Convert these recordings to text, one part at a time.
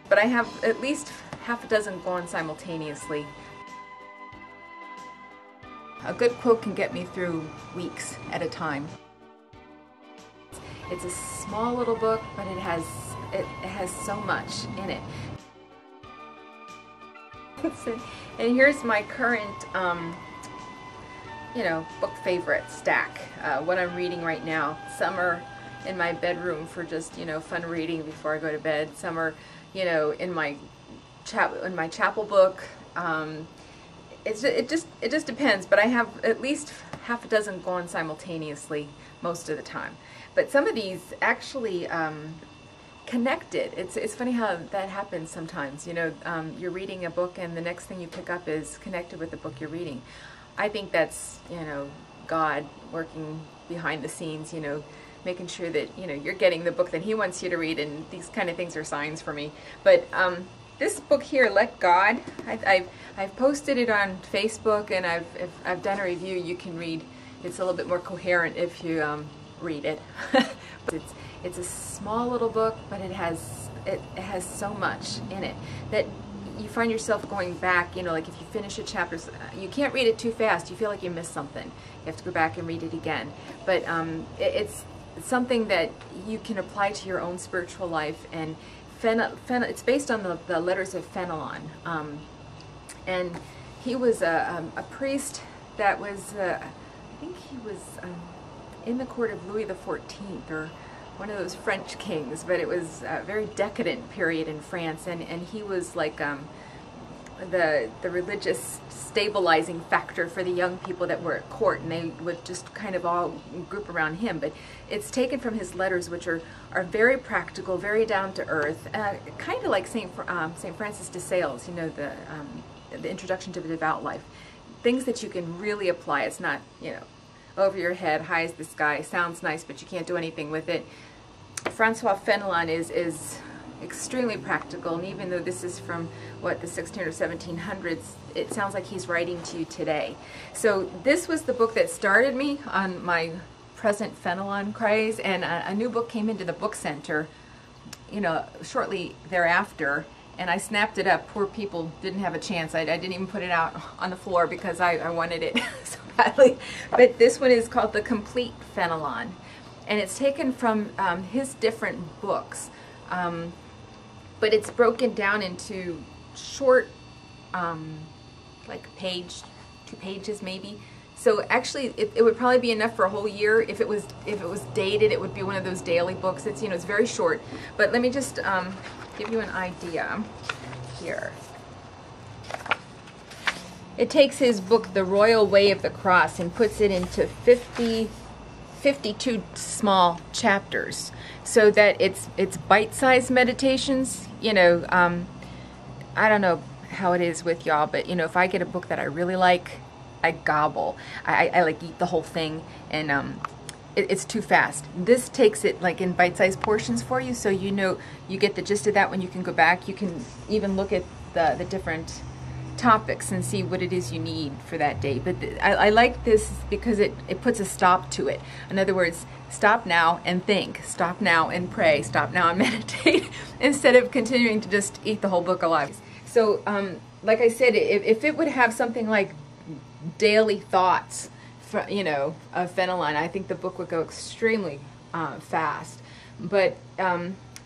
but I have at least half a dozen going simultaneously. A good quote can get me through weeks at a time. It's a small little book, but it has so much in it. And here's my current, book favorite stack. What I'm reading right now. Some are in my bedroom for just, fun reading before I go to bed. Some are, in my chapel book. It just depends, but I have at least half a dozen going simultaneously most of the time. But some of these actually connected. It's funny how that happens sometimes. You're reading a book and the next thing you pick up is connected with the book you're reading. I think that's, God working behind the scenes, making sure that, you're getting the book that He wants you to read, and these kind of things are signs for me. But this book here, Let God, I've posted it on Facebook, and I've done a review. You can read. It's a little bit more coherent if you read it. It's a small little book, but it has so much in it that you find yourself going back. Like if you finish a chapter, you can't read it too fast. You feel like you missed something. You have to go back and read it again. But it's something that you can apply to your own spiritual life. And it's based on the letters of Fennel On. And he was a priest that was, I think he was in the court of Louis XIV, or one of those French kings, but it was a very decadent period in France, and he was like the religious stabilizing factor for the young people that were at court, and they would just kind of all group around him. But it's taken from his letters, which are very practical, very down to earth, kind of like Saint Francis de Sales, the Introduction to the Devout Life. Things that you can really apply. It's not, over your head, high as the sky, sounds nice, but you can't do anything with it. Francois Fennel On is extremely practical, and even though this is from, the 16 or 1700s, it sounds like he's writing to you today. So this was the book that started me on my present Fennel On craze, and a new book came into the book center, shortly thereafter, and I snapped it up. Poor people didn't have a chance. I didn't even put it out on the floor because I wanted it so badly. But this one is called the Complete Fennel On, and it's taken from his different books, but it's broken down into short, like two pages maybe. So actually, it would probably be enough for a whole year. If it was dated, it would be one of those daily books. It's it's very short. But let me just give you an idea here. It takes his book, The Royal Way of the Cross, and puts it into 52 small chapters, so that it's bite-sized meditations. I don't know how it is with y'all, but if I get a book that I really like, I gobble. I like eat the whole thing, and it's too fast. This takes it like in bite-sized portions for you, so you get the gist of that. When you can go back, you can even look at the different topics and see what it is you need for that day. But I like this because it puts a stop to it. In other words, stop now and think, stop now and pray, stop now and meditate, instead of continuing to just eat the whole book alive. So like I said, if it would have something like daily thoughts, of Fennel On, I think the book would go extremely fast. But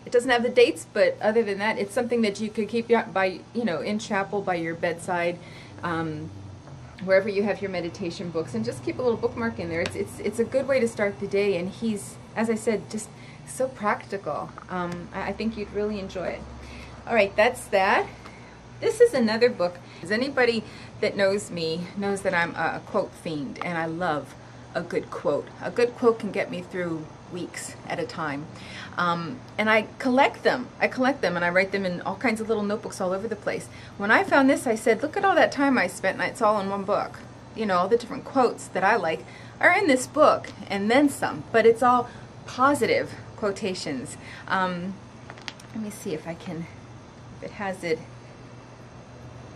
it doesn't have the dates, but other than that, it's something that you could keep by, in chapel, by your bedside, wherever you have your meditation books, and just keep a little bookmark in there. It's a good way to start the day, and he's, as I said, just so practical. I think you'd really enjoy it. All right, that's that. This is another book. As anybody that knows me knows that I'm a quote fiend, and I love a good quote. A good quote can get me through weeks at a time. And I collect them. And I write them in all kinds of little notebooks all over the place. When I found this, I said, look at all that time I spent, and it's all in one book. All the different quotes that I like are in this book, and then some. But it's all positive quotations. Let me see if it has it.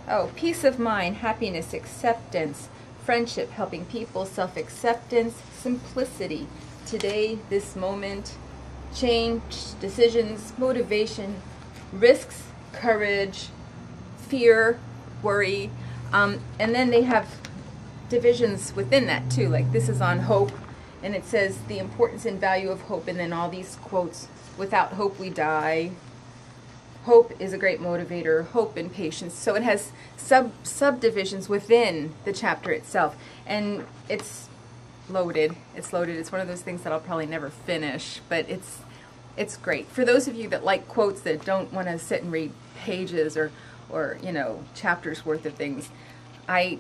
Oh, peace of mind, happiness, acceptance, friendship, helping people, self-acceptance, simplicity, today, this moment, change, decisions, motivation, risks, courage, fear, worry, and then they have divisions within that too. Like this is on hope, and it says the importance and value of hope, and then all these quotes: without hope we die, hope is a great motivator, hope and patience. So it has subdivisions within the chapter itself, and it's loaded. It's loaded. It's one of those things that I'll probably never finish, but it's great. For those of you that like quotes, that don't want to sit and read pages or you know, chapters worth of things, I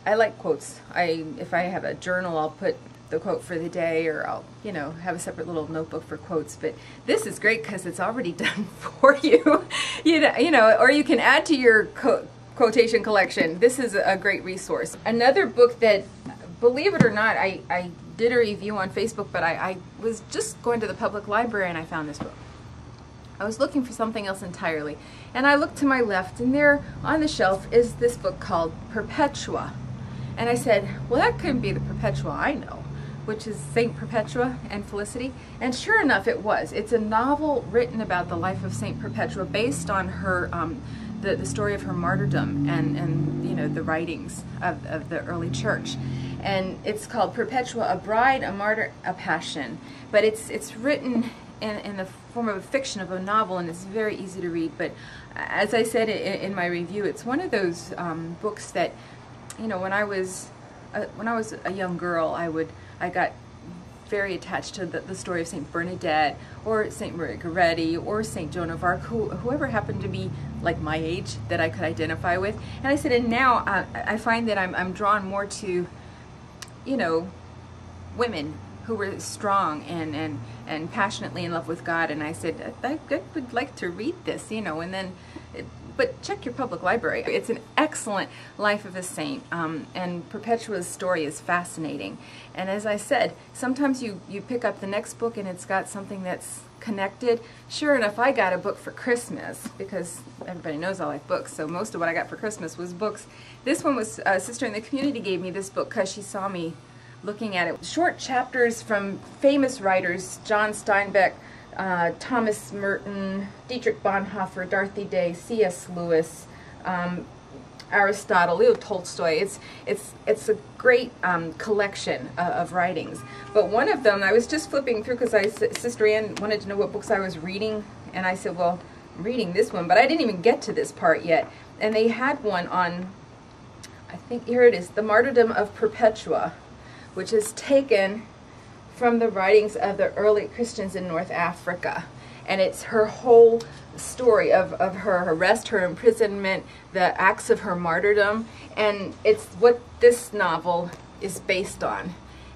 like quotes. If I have a journal, I'll put the quote for the day, or I'll, you know, have a separate little notebook for quotes. But this is great because it's already done for you. you know, or you can add to your quotation collection. This is a great resource. Another book that, believe it or not, I did a review on Facebook, but I was just going to the public library and I found this book. I was looking for something else entirely, and I looked to my left, and there on the shelf is this book called Perpetua. And I said, well, that couldn't be the Perpetua I know, which is Saint Perpetua and Felicity. And sure enough, it was. It's a novel written about the life of Saint Perpetua, based on her the story of her martyrdom and you know, the writings of the early church. And it's called Perpetua, a Bride, a Martyr, a Passion. But it's written in the form of a fiction, of a novel, and it's very easy to read. But as I said in my review, it's one of those books that, you know, when I was a young girl, I got very attached to the story of Saint Bernadette, or Saint Maria Goretti, or Saint Joan of Arc, whoever happened to be like my age that I could identify with. And I said, and now I find that I'm drawn more to, you know, women who were strong and passionately in love with God. And I said, I would like to read this, you know. And then, but check your public library. It's an excellent life of a saint, and Perpetua's story is fascinating. And as I said, sometimes you pick up the next book and it's got something that's connected. Sure enough, I got a book for Christmas, because everybody knows I like books, so most of what I got for Christmas was books. This one was, a sister in the community gave me this book because she saw me looking at it. Short chapters from famous writers: John Steinbeck, Thomas Merton, Dietrich Bonhoeffer, Dorothy Day, C.S. Lewis, Aristotle, Leo Tolstoy. It's a great collection of writings. But one of them, I was just flipping through because Sister Ann wanted to know what books I was reading, and I said, well, I'm reading this one, but I didn't even get to this part yet. And they had one on, I think, here it is, The Martyrdom of Perpetua, which is taken from the writings of the early Christians in North Africa. And it's her whole story of her arrest, her imprisonment, the acts of her martyrdom, and it's what this novel is based on.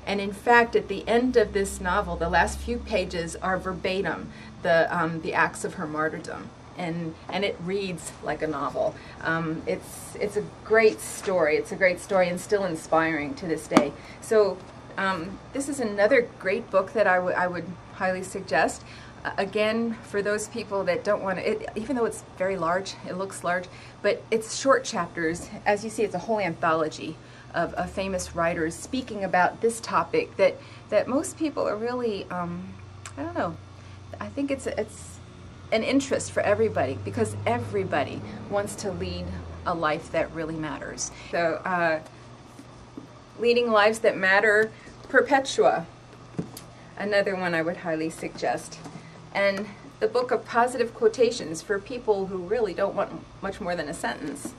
And in fact, at the end of this novel, the last few pages are verbatim the acts of her martyrdom. And it reads like a novel. It's a great story. It's a great story, and still inspiring to this day. So this is another great book that I would highly suggest. Again, for those people that don't want to, even though it's very large, it looks large, but it's short chapters. As you see, it's a whole anthology of famous writers speaking about this topic that most people are really, I don't know, I think it's an interest for everybody, because everybody wants to lead a life that really matters. So, Leading Lives That Matter, Perpetua, another one I would highly suggest. And the book of positive quotations for people who really don't want much more than a sentence.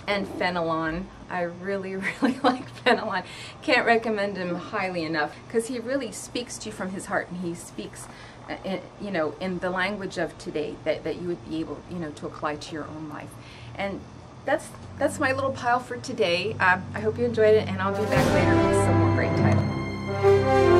And Fennel On. I really, really like Fennel On. Can't recommend him highly enough, because he really speaks to you from his heart, and he speaks you know, in the language of today that you would be able, you know, to apply to your own life. And that's my little pile for today. I hope you enjoyed it, and I'll be back later with some more great titles.